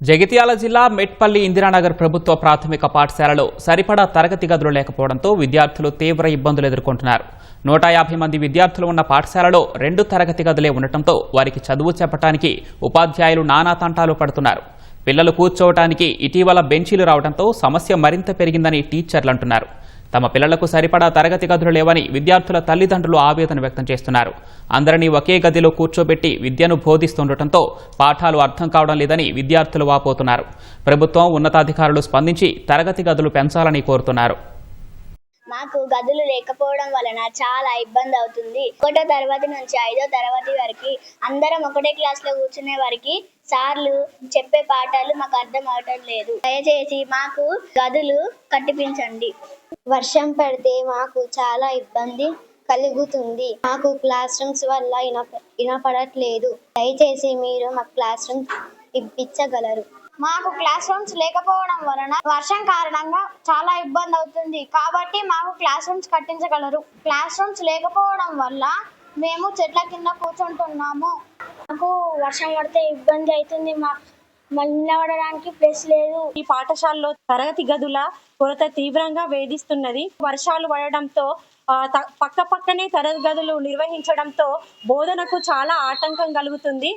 జగిత్యాల జిల్లా మెట్పల్లి ఇందిరానగర్ ప్రభుత్వ ప్రాథమిక పాఠశాలలో సరిపడా తరగతి గదులు లేకపోవడంతో విద్యార్థులు తీవ్ర ఇబ్బందులు ఎదుర్కొంటున్నారు. 150 మంది విద్యార్థులు ఉన్న పాఠశాలలో 2 తరగతి గదులే ఉండటంతో వారికి చదువు చెప్పడానికి ఉపాధ్యాయులు నానా తంటాలు పడుతున్నారు. పిల్లలు కూర్చోవడానికి ఇటీవల బెంచీలు రావడంతో సమస్య మరింత పెరిగిందని టీచర్లు అంటున్నారు. తమ పిల్లలకు సరిపడా తరగతి గదులు లేవని విద్యార్థుల తల్లిదండ్రులు ఆవేదన వ్యక్తం చేస్తున్నారు. అందరినీ ఒకే గదిలో కూర్చోబెట్టి విద్యను బోధిస్తుండటంతో పాఠాలు అర్థం కావడం లేదని విద్యార్థులు వాపోతున్నారు. ప్రభుత్వం ఉన్నతాధికారులు స్పందించి తరగతి గదులు పెంచాలని కోరుతున్నారు. మాకు గదులు లేకపోవడం వలన చాలా ఇబ్బంది అవుతుంది. 1వ తరగతి నుంచి 5వ తరగతి వరకు అందరం ఒకటే క్లాస్లో కూర్చునే వారికి సార్లు చెప్పే పాఠాలు మాకు అర్థం అవటం లేదు. దయచేసి మాకు గదులు కట్టిపించండి. వర్షం పడితే మాకు చాలా ఇబ్బంది కలుగుతుంది. మాకు క్లాస్ రూమ్స్ వల్ల వినపడట్లేదు. దయచేసి మీరు మా క్లాస్ రూమ్ ఇప్పించగలరు. మాకు క్లాస్ రూమ్స్ లేకపోవడం వలన వర్షం కారణంగా చాలా ఇబ్బంది అవుతుంది. కాబట్టి మాకు క్లాస్ రూమ్స్ కట్టించగలరు. క్లాస్ రూమ్స్ లేకపోవడం వల్ల మేము చెట్ల కింద కూర్చుంటున్నాము. మాకు వర్షం పడితే ఇబ్బంది అవుతుంది. నిలబడడానికి ప్లేస్ లేదు. ఈ పాఠశాలలో తరగతి గదుల కొరత తీవ్రంగా వేధిస్తున్నది. వర్షాలు పడడంతో పక్కనే తరగతి గదులు నిర్వహించడంతో బోధనకు చాలా ఆటంకం కలుగుతుంది.